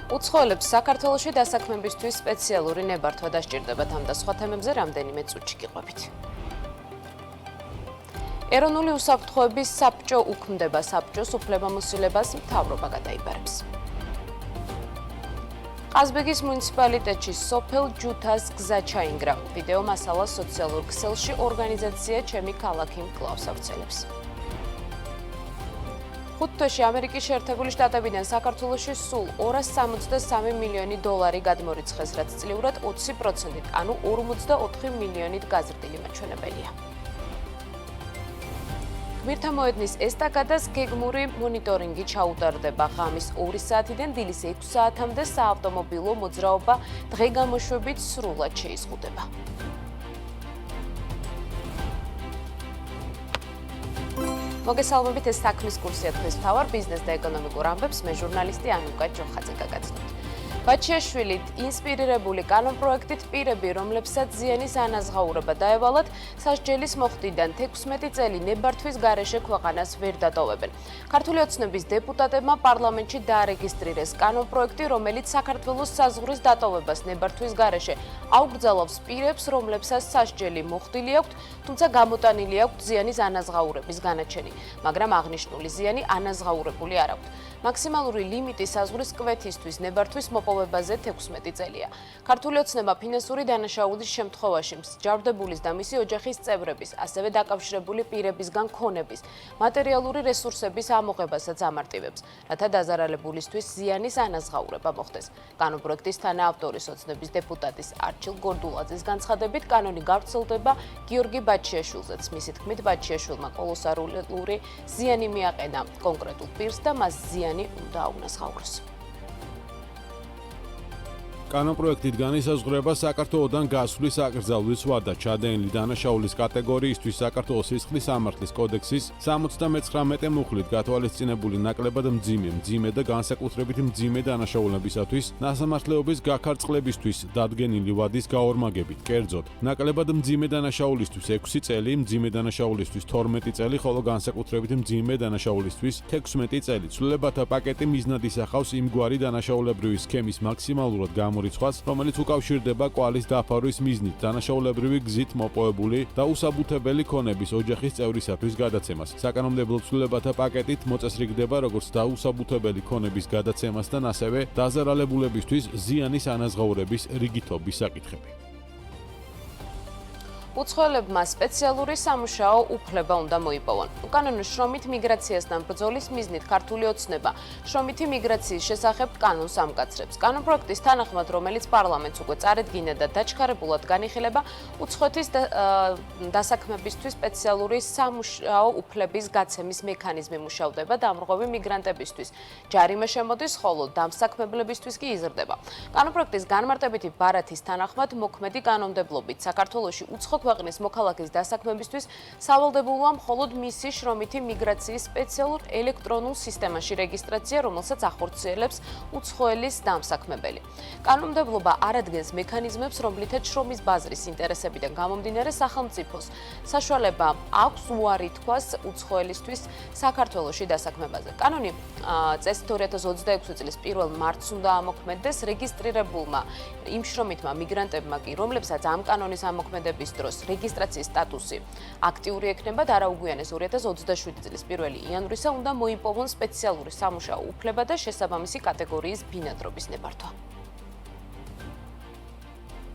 უცხოელებს საქართველოში დასაქმებისთვის სპეციალური ნებართვა დასჭირდებათ ამ და სხვა თემებზე რამდენიმე წუთში გიყვებით. ეროვნული უსაფრთხოების საბჭო უქმდება, საბჭოს უფლებამოსილებას მთავრობა გადაიბარებს. ყაზბეგის მუნიციპალიტეტში სოფელ ჯუთას გზა ჩაინგრა. ვიდეო მასალა სოციალურ ქსელში ორგანიზაცია ჩემი ქალაქი მკლავს ავრცელებს. 5 თვეში ამერიკის შეერთებული შტატებიდან საქართველოში სულ 263 მილიონი დოლარი გადმორიცხეს, რაც წლიურად 20%-ით, ანუ 44 მილიონით გაზრდილი მაჩვენებელია. გმირთა მოედნის ესტაკადას გეგმური მონიტორინგი ჩაუტარდება. ღამის 2 საათიდან დილის 6 საათამდე საავტომობილო მოძრაობა დღე-გამოშვებით სრულად შეიზღუდება. მოგესალმებით, ეს საქმის კურსია დღეს მთავარ ბიზნეს და ეკონომიკურ ამბებს მე ჟურნალისტი ანუკა ჯოხაძე გაგაცნობთ. ბაჩიაშვილით ინსპირირებული კანონპროექტით პირები, რომლებსაც ზიანის ანაზღაურება დაევალათ, სასჯელის მოხდიდან 16 წელი ნებართვის გარეშე ქვეყანას ვერ დატოვებენ. ქართული ოცნების დეპუტატებმა პარლამენტში დაარეგისტრირეს კანონპროექტი, რომელიც საქართველოს საზღვრის დატოვებას ნებართვის გარეშე აუკრძალავს პირებს, რომლებსაც სასჯელი მოხდილი აქვთ, თუმცა გამოტანილი აქვთ ზიანის ანაზღაურების განაჩენი, მაგრამ აღნიშნული ზიანი ანაზღაურებული არ აქვთ. მაქსიმალური ლიმიტი საზღვრის კვეთისთვის ნებართვის მოპოვებაზე 16 წელია. ქართული ოცნება ფინანსური დანაშაულის შემთხვევაში მსჯავრდებულის და მისი ოჯახის წევრების, ასევე დაკავშირებული პირებისგან ქონების, მატერიალური რესურსების ამოღებასაც ამარტივებს, რათა დაზარალებულისთვის ზიანის ანაზღაურება მოხდეს. კანონპროექტის თანაავტორის ოცნების დეპუტატის არჩილ გორდულაძის განცხადებით, კანონი გავრცელდება გიორგი ბაჩიაშვილზეც. მისი თქმით, ბაჩიაშვილმა კოლოსალური ზიანი მიაყენა კონკრეტულ პირს და მას ზიანი უნდა აუნაზღაუროს. კანონპროექტით განისაზღვრება საქართველოდან გასვლის აკრძალვის ვადა. ჩადენილი დანაშაულის კატეგორიისთვის საქართველოს სისხლის სამართლის კოდექსის 79 მუხლით გათვალისწინებული ნაკლებად მძიმე და განსაკუთრებით მძიმე დანაშაულებისათვის ნასამართლეობის გაქარწყლებისთვის დადგენილი ვადის გაორმაგებით. კერძოდ, ნაკლებად მძიმე დანაშაულისთვის 6 წელი, მძიმე დანაშაულისთვის 12 წელი, ხოლო განსაკუთრებით მძიმე დანაშაულისთვის 16 წელი. ცვლილებათა პაკეტი მიზნად ისახავს იმგვარი დანაშაულებრივი სქემის მაქსიმალურად გამორიცხვას, რომელიც უკავშირდება კვალის დაფარვის მიზნით დანაშაულებრივი გზით მოპოვებული და უსაბუთებელი ქონების ოჯახის წევრისათვის გადაცემას. საკანონმდებლო ცვლილებათა პაკეტით მოწესრიგდება როგორც დაუსაბუთებელი ქონების გადაცემასთან, ასევე დაზარალებულებისთვის ზიანის ანაზღაურების რიგითობის საკითხები. უცხოელებმა სპეციალური სამუშაო უფლება უნდა მოიპოვონ. უკანონო შრომით მიგრაციასთან ბრძოლის მიზნით ქართული ოცნება შრომითი მიგრაციის შესახებ კანონს ამკაცრებს. კანონპროექტის თანახმად, რომელიც პარლამენტს უკვე წარედგინა და დაჩქარებულად განიხილება, უცხოეთის დასაქმებისთვის სპეციალური სამუშაო უფლების გაცემის მექანიზმი მუშავდება დამრღვევი მიგრანტებისთვის. ჯარიმა შემოდის, ხოლო დამსაქმებლებისთვის კი იზრდება. კანონპროექტის განმარტებითი ბარათის თანახმად, მოქმედი კანონმდებლობით საქართველოში უცხო ქვეყნის მოქალაქის დასაქმებისთვის სავალდებულოა მხოლოდ მისი შრომითი მიგრაციის სპეციალურ ელექტრონულ სისტემაში რეგისტრაცია, რომელსაც ახორციელებს უცხოელის დამსაქმებელი. კანონმდებლობა არ ადგენს მექანიზმებს, რომლითაც შრომის ბაზრის ინტერესებიდან გამომდინარე სახელმწიფოს საშუალება აქვს უარი თქვას უცხოელისთვის საქართველოში დასაქმებაზე. კანონი წესით 2026 წლის 1 მარტს უნდა ამოქმედდეს. რეგისტრირებულმა იმ შრომითმა მიგრანტებმა კი, რომლებსაც ამ კანონის ამოქმედების დროს რეგისტრაციის სტატუსი აქტიური ექნება და არაუგვიანეს 2027 წლის 1 იანვრისა უნდა მოიპოვონ სპეციალური სამუშაო უფლება და შესაბამისი კატეგორიის ბინადრობის ნებართვა.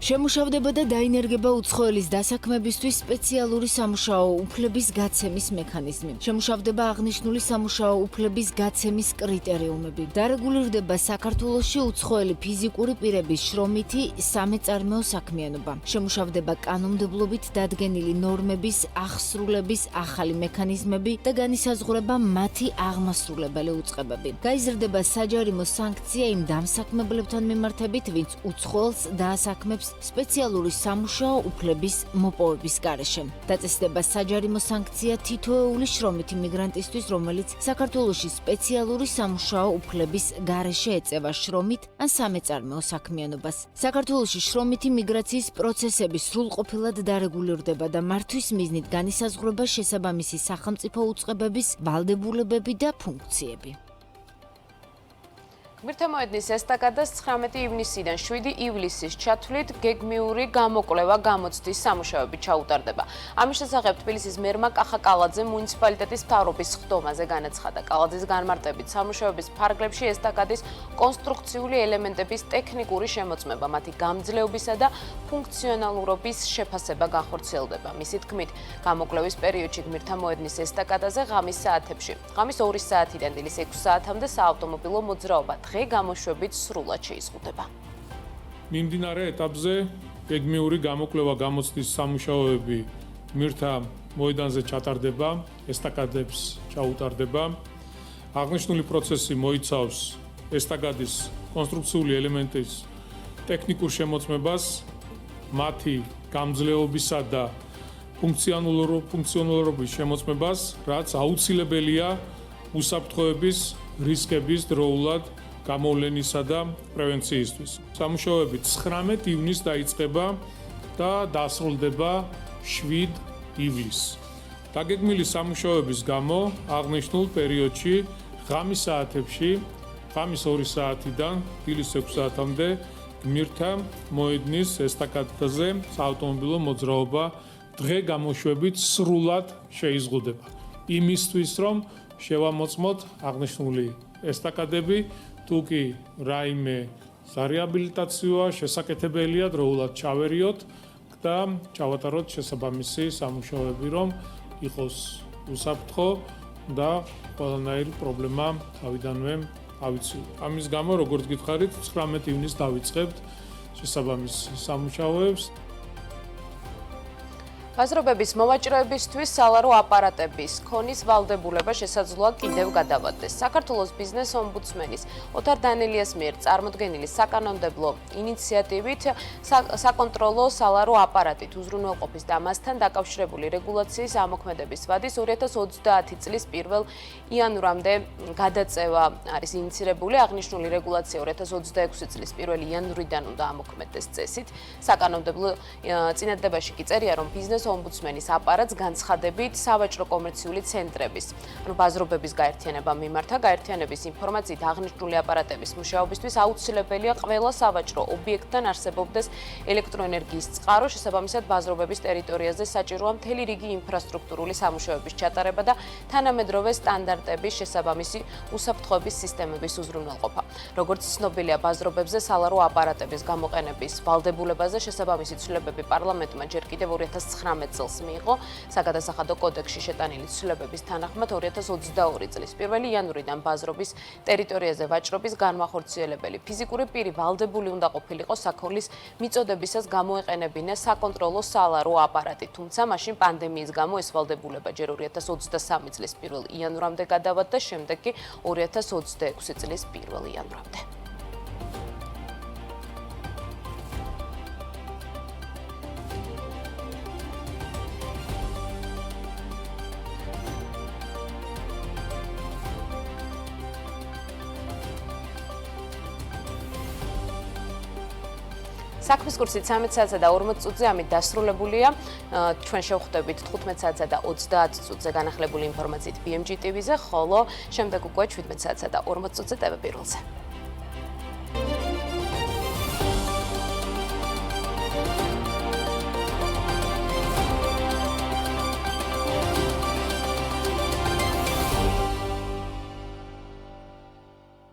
შემუშავდება და დაინერგება უცხოელის დასაქმებისთვის სპეციალური სამუშაო უფლების გაცემის მექანიზმი. შემუშავდება აღნიშნული სამუშაო უფლების გაცემის კრიტერიუმები. დარეგულირდება საქართველოში უცხოელი ფიზიკური პირების შრომითი სამეწარმეო საქმიანობა. შემუშავდება კანონმდებლობით დადგენილი ნორმების აღსრულების ახალი მექანიზმები და განისაზღვრება მათი აღმასრულებელი უწყებები. გაიზრდება საჯარიმო სანქცია იმ დამსაქმებლებთან მიმართებით, ვინც უცხოელს დაასაქმებს სპეციალური სამუშაო უფლების მოპოვების გარეშე. დაწესდება საჯარიმო სანქცია თითოეული შრომითი მიგრანტისთვის, რომელიც საქართველოში სპეციალური სამუშაო უფლების გარეშე ეწევა შრომით ან სამეწარმეო საქმიანობას. საქართველოში შრომითი მიგრაციის პროცესები სრულყოფილად დარეგულირდება და მართვის მიზნით განისაზღვრება შესაბამისი სახელმწიფო უწყებების ვალდებულებები და ფუნქციები. გმირთამოედნის ესტაკადას 19 ივნისიდან 7 ივლისის ჩათვლით გეგმიური გამოკვლევა გამოცდის სამუშაოები ჩაუტარდება. ამის შესახებ თბილისის მერმა კახა კალაძე მუნიციპალიტეტის მთავრობის ხდომაზე განაცხადა. კალაძის განმარტებით სამუშაოების ფარგლებში ესტაკადის კონსტრუქციული ელემენტების ტექნიკური შემოწმება, მათი გამძლეობისა და ფუნქციონალურობის შეფასება განხორციელდება. მისი თქმით, გამოკვლევის პერიოდში გმირთამოედნის ესტაკადაზე ღამის საათებში, ღამის 2 საათიდან დილის 6 საათამდე საავტომობილო მოძრაობა დღე გამოშვებით სრულად შეიზღუდება. მიმდინარე ეტაპზე გეგმიური გამოკვლევა გამოცდის სამუშაოები გმირთა მოედანზე ჩატარდება, ესტაკადებს ჩაუტარდება. აღნიშნული პროცესი მოიცავს ესტაკადის კონსტრუქციული ელემენტების ტექნიკურ შემოწმებას, მათი გამძლეობისა და ფუნქციონალურობის შემოწმებას, რაც აუცილებელია უსაფრთხოების რისკების დროულად გამოვლენისა და პრევენციისთვის. სამუშაოები 19 ივნისს დაიწყება და დასრულდება 7 ივლისს. დაგეგმილი სამუშაოების გამო აღნიშნულ პერიოდში ღამის საათებში, ღამის 2 საათიდან დილის 6 საათამდე გმირთა მოედნის ესტაკადაზე საავტომობილო მოძრაობა დღე გამოშვებით სრულად შეიზღუდება. იმისთვის, რომ შევამოწმოთ აღნიშნული ესტაკადები, თუ კი რაიმე სარეაბილიტაციოა შესაკეთებელია დროულად ჩავერიოთ და ჩავატაროთ შესაბამისი სამუშაოები, რომ იყოს უსაფრთხო და ყველანაირი პრობლემა თავიდანვე ავიცილოთ. ამის გამო, როგორც გითხარით, 19 ივნისს დავიწყებთ შესაბამის სამუშაოებს. ბაზრობების მოვაჭრეებისთვის სალარო აპარატების ქონის ვალდებულება შესაძლოა კიდევ გადავადდეს. საქართველოს ბიზნეს ომბუდსმენის ოთარ დანელიას მიერ წარმოდგენილი საკანონმდებლო ინიციატივით საკონტროლო სალარო აპარატით უზრუნველყოფის და მასთან დაკავშირებული რეგულაციის ამოქმედების ვადის 2030 წლის 1 იანვრამდე გადაწევა არის ინიცირებული. აღნიშნული რეგულაცია 2026 წლის 1 იანვრიდან უნდა ამოქმედდეს წესით. საკანონმდებლო წინადადებაში კი წერია, რომ ბიზნეს ომბუდსმენის აპარატს განცხადებით სავაჭრო კომერციული ცენტრების, ანუ ბაზრობების გაერთიანება მიმართა. გაერთიანების ინფორმაციით აღნიშნული აპარატების მუშაობისთვის აუცილებელია ყველა სავაჭრო ობიექტთან არსებობდეს ელექტროენერგიის წყარო, შესაბამისად ბაზრობების ტერიტორიაზე საჭიროა მთელი რიგი ინფრასტრუქტურული სამუშაოების ჩატარება და თანამედროვე სტანდარტების შესაბამისი უსაფრთხოების სისტემების უზრუნველყოფა. როგორც ცნობილია, ბაზრობებზე სალარო აპარატების გამოყენების ვალდებულებაზე შესაბამისი ცვლილებები პარლამენტმა ჯერ კიდევ 2019 წელს მიიღო. საგადასახადო კოდექსში შეტანილი ცვლილებების თანახმად 2022 წლის 1 იანვრიდან ბაზრობის ტერიტორიაზე ვაჭრობის განმახორციელებელი ფიზიკური პირი ვალდებული უნდა ყოფილიყო საქონლის მიწოდებისას გამოეყენებინა საკონტროლო სალარო აპარატი, თუმცა მაშინ პანდემიის გამო ეს ვალდებულება ჯერ 2023 წლის 1 იანვრამდე გადავადდა, შემდეგ კი 2026 წლის 1 იანვრამდე. საქმის კურსი 13 საათსა და 40 წუთზე ამით დასრულებულია. ჩვენ შევხვდებით 15 საათსა და 30 წუთზე განახლებული ინფორმაციით BMG TV-ზე, ხოლო შემდეგ უკვე 17 საათსა და 40 წუთზე TV პირველზე.